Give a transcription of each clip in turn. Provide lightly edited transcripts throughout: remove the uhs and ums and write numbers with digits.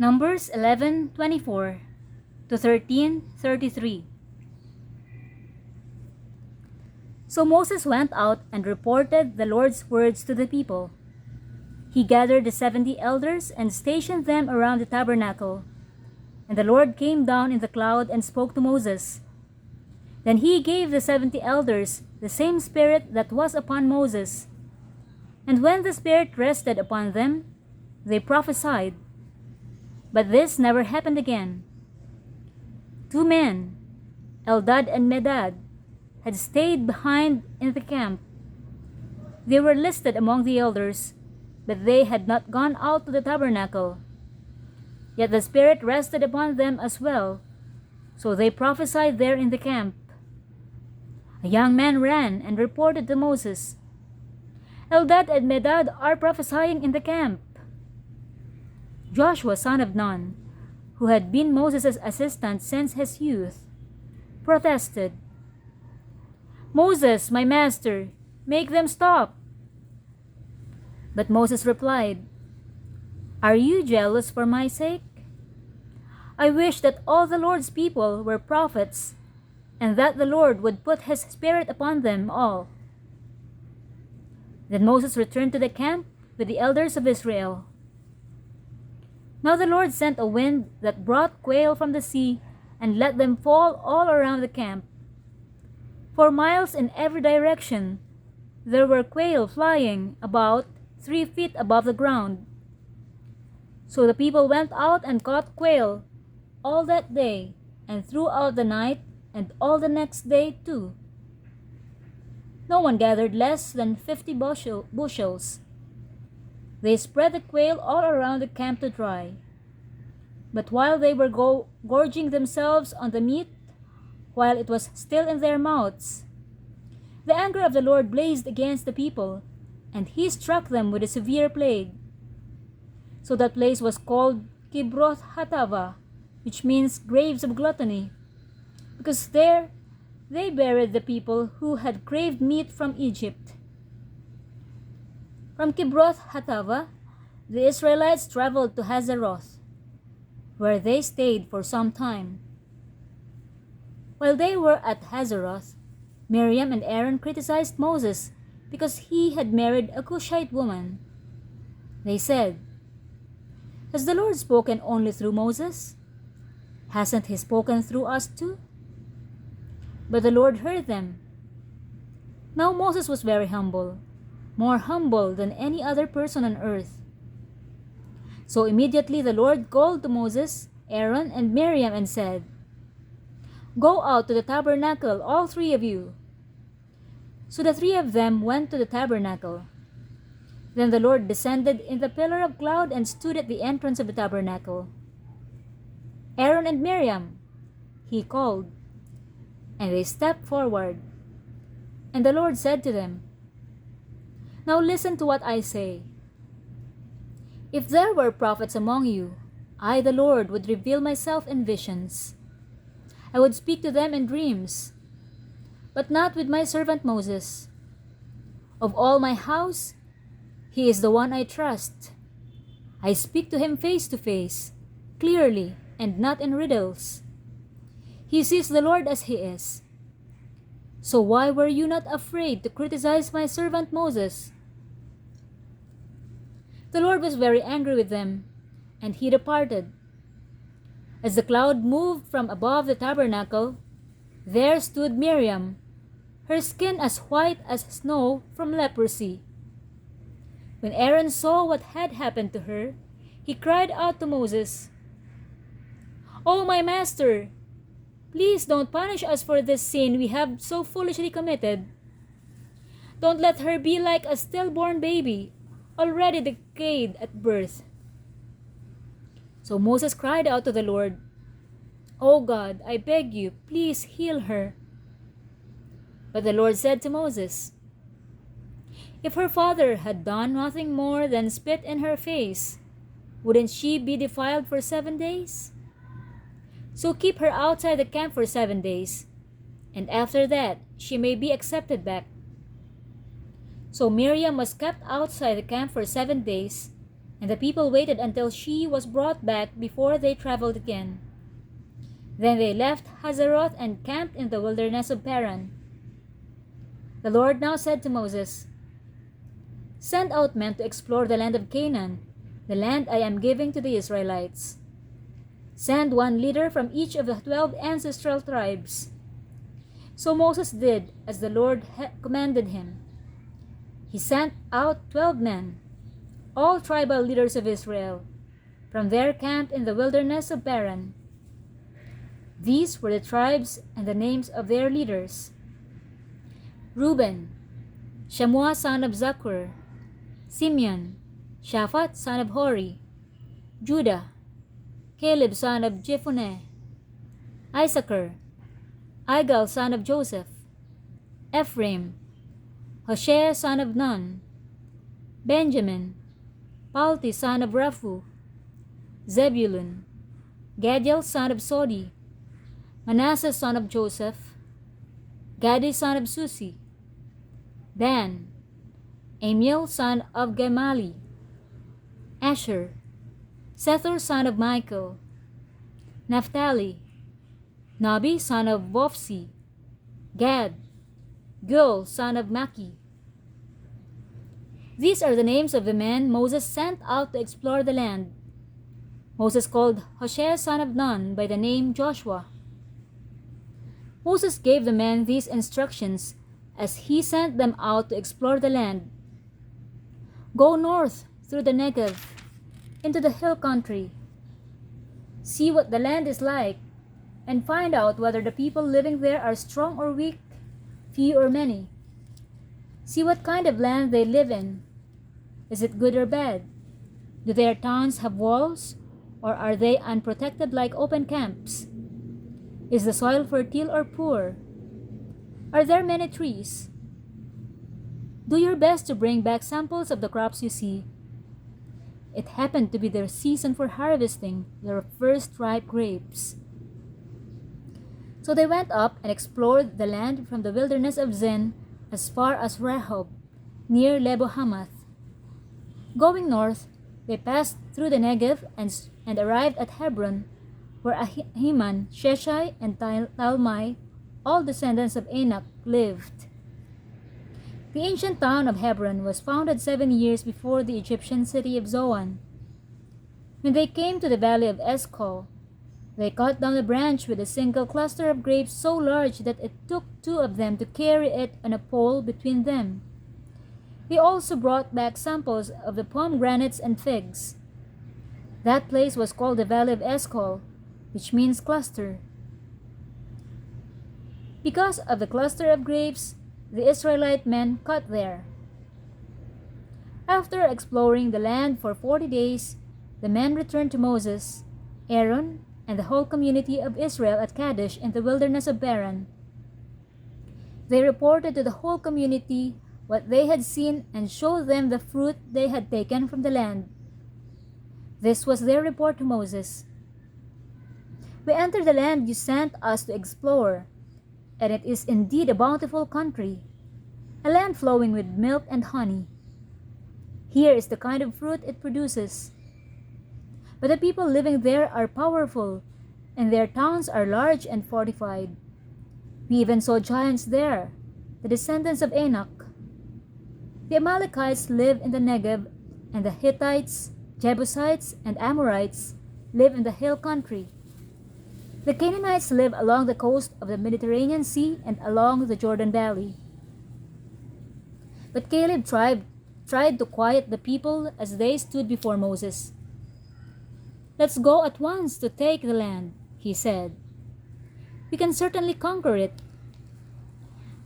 Numbers 11:24 to 13:33. So Moses went out and reported the Lord's words to the people. He gathered the 70 elders and stationed them around the tabernacle. And the Lord came down in the cloud and spoke to Moses. Then he gave the 70 elders the same spirit that was upon Moses. And when the Spirit rested upon them, they prophesied. But this never happened again. 2 men, Eldad and Medad, had stayed behind in the camp. They were listed among the elders, but they had not gone out to the tabernacle. Yet the Spirit rested upon them as well, so they prophesied there in the camp. A young man ran and reported to Moses, "Eldad and Medad are prophesying in the camp." Joshua, son of Nun, who had been Moses' assistant since his youth, protested, "Moses, my master, make them stop." But Moses replied, "Are you jealous for my sake? I wish that all the Lord's people were prophets, and that the Lord would put his Spirit upon them all." Then Moses returned to the camp with the elders of Israel. Now the Lord sent a wind that brought quail from the sea and let them fall all around the camp. For miles in every direction there were quail flying about 3 feet above the ground. So the people went out and caught quail all that day and throughout the night and all the next day too. No one gathered less than 50 bushels. They spread the quail all around the camp to dry. But while they were gorging themselves on the meat, while it was still in their mouths, the anger of the Lord blazed against the people, and he struck them with a severe plague. So that place was called Kibroth Hatava, which means graves of gluttony, because there they buried the people who had craved meat from Egypt. From Kibroth Hatava, the Israelites traveled to Hazeroth, where they stayed for some time. While they were at Hazeroth, Miriam and Aaron criticized Moses because he had married a Cushite woman. They said, "Has the Lord spoken only through Moses? Hasn't he spoken through us too?" But the Lord heard them. Now Moses was very humble, more humble than any other person on earth. So immediately the Lord called to Moses, Aaron, and Miriam and said, "Go out to the tabernacle, all 3 of you." So the 3 of them went to the tabernacle. Then the Lord descended in the pillar of cloud and stood at the entrance of the tabernacle. "Aaron and Miriam," he called, and they stepped forward. And the Lord said to them, "Now listen to what I say. If there were prophets among you, I, the Lord, would reveal myself in visions. I would speak to them in dreams, but not with my servant Moses. Of all my house, he is the one I trust. I speak to him face to face, clearly, and not in riddles. He sees the Lord as he is. So why were you not afraid to criticize my servant Moses?" The Lord was very angry with them, and he departed. As the cloud moved from above the tabernacle, there stood Miriam, her skin as white as snow from leprosy. When Aaron saw what had happened to her, he cried out to Moses, "Oh, my master, please don't punish us for this sin we have so foolishly committed. Don't let her be like a stillborn baby, already decayed at birth." So Moses cried out to the Lord, "Oh God, I beg you, please heal her." But the Lord said to Moses, "If her father had done nothing more than spit in her face, wouldn't she be defiled for 7 days? So keep her outside the camp for 7 days, and after that she may be accepted back." So Miriam was kept outside the camp for 7 days, and the people waited until she was brought back before they traveled again. Then they left Hazeroth and camped in the wilderness of Paran. The Lord now said to Moses, "Send out men to explore the land of Canaan, the land I am giving to the Israelites. Send one leader from each of the 12 ancestral tribes." So Moses did as the Lord commanded him. He sent out 12 men, all tribal leaders of Israel, from their camp in the wilderness of Paran. These were the tribes and the names of their leaders: Reuben, Shammua son of Zakur; Simeon, Shaphat son of Hori; Judah, Caleb son of Jephunneh; Issachar, Igal son of Joseph; Ephraim, Hoshea son of Nun; Benjamin, Palti son of Raphu; Zebulun, Gadiel son of Sodi; Manasseh son of Joseph; Gadi son of Susi; Dan, Amiel son of Gemali; Asher, Sethur son of Michael; Naphtali, Nabi son of Vophsi; Gad, Gul son of Maki. These are the names of the men Moses sent out to explore the land. Moses called Hoshea son of Nun by the name Joshua. Moses gave the men these instructions as he sent them out to explore the land. "Go north through the Negev, into the hill country. See what the land is like, and find out whether the people living there are strong or weak, few or many. See what kind of land they live in. Is it good or bad? Do their towns have walls, or are they unprotected like open camps? Is the soil fertile or poor? Are there many trees? Do your best to bring back samples of the crops you see." It happened to be their season for harvesting their first ripe grapes. So they went up and explored the land from the wilderness of Zin as far as Rehob, near Lebo-Hamath. Going north, they passed through the Negev and arrived at Hebron, where Ahiman, Sheshai, and Talmai, all descendants of Anak, lived. The ancient town of Hebron was founded 7 years before the Egyptian city of Zoan. When they came to the valley of Eshcol, they cut down a branch with a single cluster of grapes so large that it took 2 of them to carry it on a pole between them. They also brought back samples of the pomegranates and figs. That place was called the Valley of Eshcol, which means cluster. Because of the cluster of grapes, the Israelite men cut there. After exploring the land for 40 days, the men returned to Moses, Aaron, and the whole community of Israel at Kadesh in the wilderness of Paran. They reported to the whole community what they had seen and showed them the fruit they had taken from the land. This was their report to Moses. "We entered the land you sent us to explore, and it is indeed a bountiful country, a land flowing with milk and honey. Here is the kind of fruit it produces. But the people living there are powerful, and their towns are large and fortified. We even saw giants there, the descendants of Anak. The Amalekites live in the Negev, and the Hittites, Jebusites, and Amorites live in the hill country. The Canaanites live along the coast of the Mediterranean Sea and along the Jordan Valley." But Caleb tried to quiet the people as they stood before Moses. "Let's go at once to take the land," he said. "We can certainly conquer it."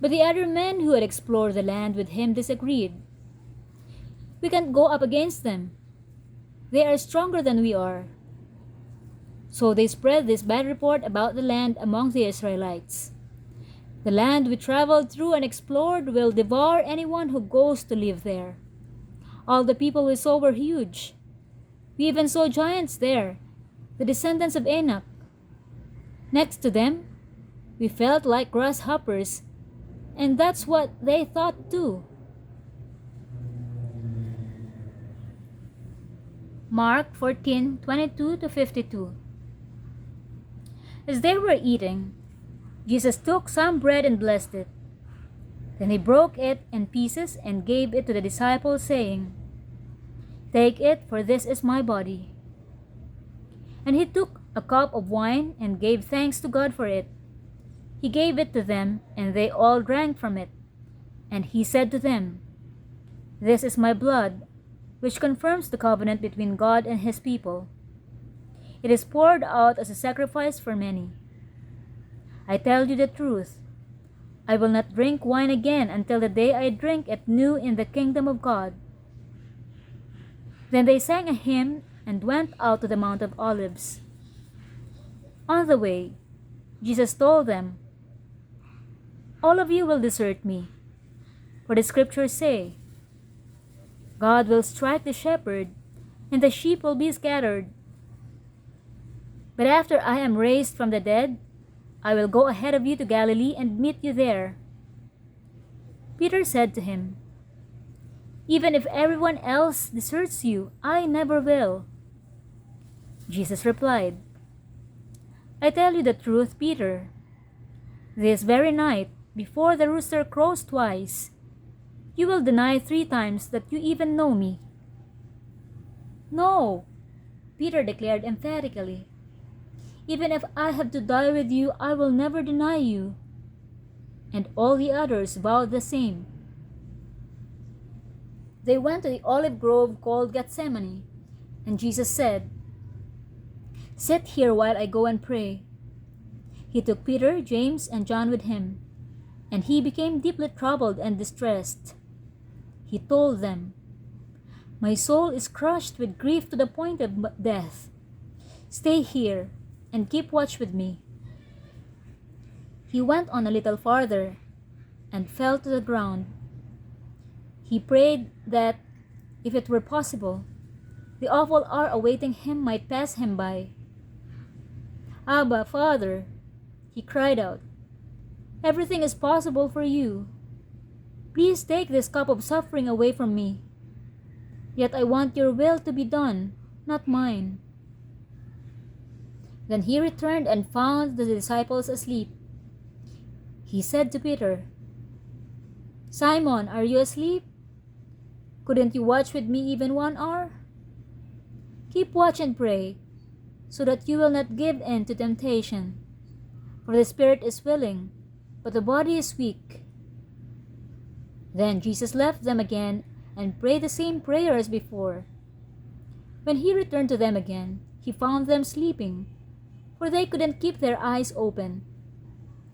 But the other men who had explored the land with him disagreed. "We can't go up against them. They are stronger than we are." So they spread this bad report about the land among the Israelites. "The land we traveled through and explored will devour anyone who goes to live there. All the people we saw were huge. We even saw giants there, the descendants of Anak. Next to them, we felt like grasshoppers, and that's what they thought too." Mark 14:22-52. As they were eating, Jesus took some bread and blessed it. Then he broke it in pieces and gave it to the disciples, saying, "Take it, for this is my body." And he took a cup of wine and gave thanks to God for it. He gave it to them, and they all drank from it. And he said to them, "This is my blood, which confirms the covenant between God and his people. It is poured out as a sacrifice for many. I tell you the truth, I will not drink wine again until the day I drink it new in the kingdom of God." Then they sang a hymn and went out to the Mount of Olives. On the way, Jesus told them, "All of you will desert me, for the scriptures say, 'God will strike the shepherd, and the sheep will be scattered.' But after I am raised from the dead, I will go ahead of you to Galilee and meet you there." Peter said to him, "Even if everyone else deserts you, I never will." Jesus replied, "I tell you the truth, Peter. This very night, before the rooster crows twice, you will deny 3 times that you even know me." "No," Peter declared emphatically. "Even if I have to die with you, I will never deny you." And all the others vowed the same. They went to the olive grove called Gethsemane, and Jesus said, "Sit here while I go and pray." He took Peter, James, and John with him, and he became deeply troubled and distressed. He told them, "My soul is crushed with grief to the point of death. Stay here and keep watch with me." He went on a little farther and fell to the ground. He prayed that, if it were possible, the awful hour awaiting him might pass him by. "Abba, Father," he cried out, "everything is possible for you. Please take this cup of suffering away from me. Yet I want your will to be done, not mine." Then he returned and found the disciples asleep. He said to Peter, "Simon, are you asleep? Couldn't you watch with me even 1 hour? Keep watch and pray, so that you will not give in to temptation. For the spirit is willing, but the body is weak." Then Jesus left them again and prayed the same prayer as before. When he returned to them again, he found them sleeping, for they couldn't keep their eyes open,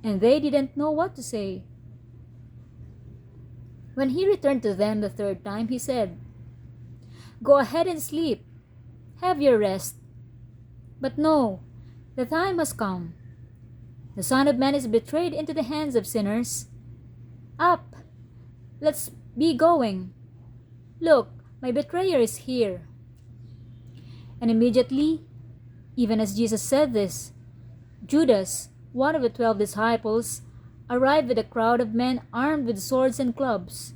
and they didn't know what to say. When he returned to them the 3rd time, he said, "Go ahead and sleep. Have your rest." But no, the time has come. The Son of Man is betrayed into the hands of sinners. Up! Let's be going. Look, my betrayer is here." And immediately, even as Jesus said this, Judas, one of the 12 disciples, arrived with a crowd of men armed with swords and clubs.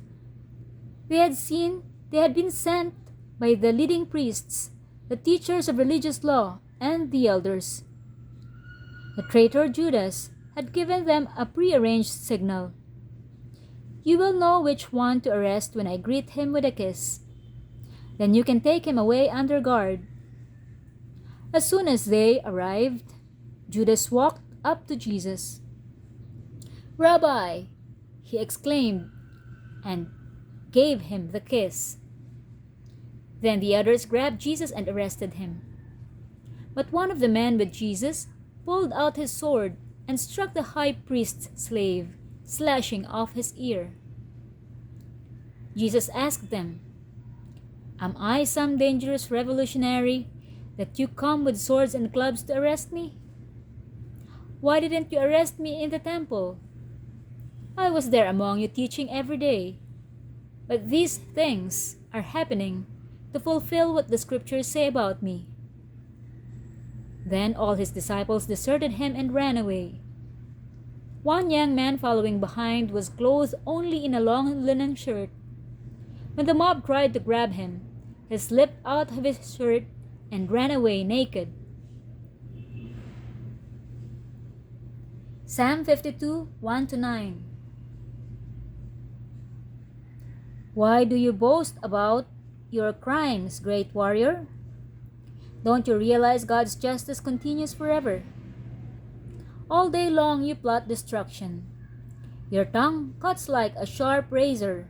They had been sent by the leading priests, the teachers of religious law, and the elders. The traitor Judas had given them a prearranged signal. "You will know which one to arrest when I greet him with a kiss. Then you can take him away under guard." As soon as they arrived, Judas walked up to Jesus. "Rabbi," he exclaimed, and gave him the kiss. Then the others grabbed Jesus and arrested him. But one of the men with Jesus pulled out his sword and struck the high priest's slave, slashing off his ear. Jesus asked them, "Am I some dangerous revolutionary that you come with swords and clubs to arrest me? Why didn't you arrest me in the temple? I was there among you teaching every day. But these things are happening to fulfill what the scriptures say about me." Then all his disciples deserted him and ran away. One young man following behind was clothed only in a long linen shirt. When the mob tried to grab him, He slipped out of his shirt and ran away naked. Psalm 52, 1-9. Why do you boast about your crimes, great warrior? Don't you realize God's justice continues forever? All day long you plot destruction. Your tongue cuts like a sharp razor.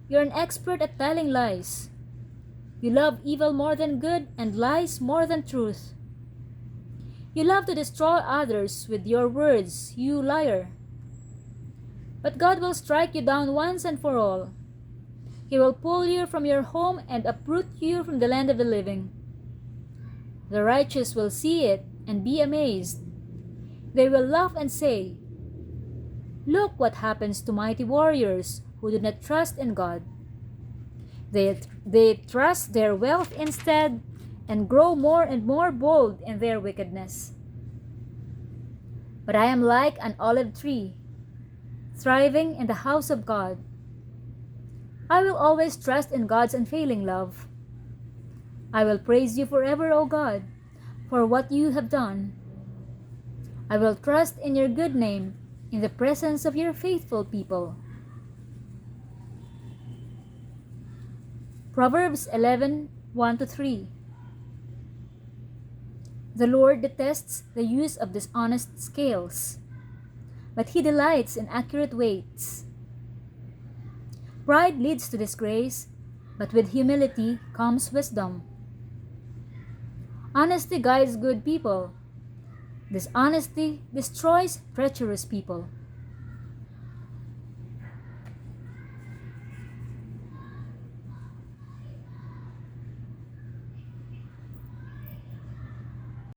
You're an expert at telling lies. You love evil more than good and lies more than truth. You love to destroy others with your words, you liar. But God will strike you down once and for all. He will pull you from your home and uproot you from the land of the living. The righteous will see it and be amazed. They will laugh and say, "Look what happens to mighty warriors who do not trust in God. They trust their wealth instead and grow more and more bold in their wickedness. But I am like an olive tree, thriving in the house of God. I will always trust in God's unfailing love. I will praise you forever, O God, for what you have done. I will trust in your good name in the presence of your faithful people." Proverbs 11, 1-3. The Lord detests the use of dishonest scales, but He delights in accurate weights. Pride leads to disgrace, but with humility comes wisdom. Honesty guides good people. Dishonesty destroys treacherous people.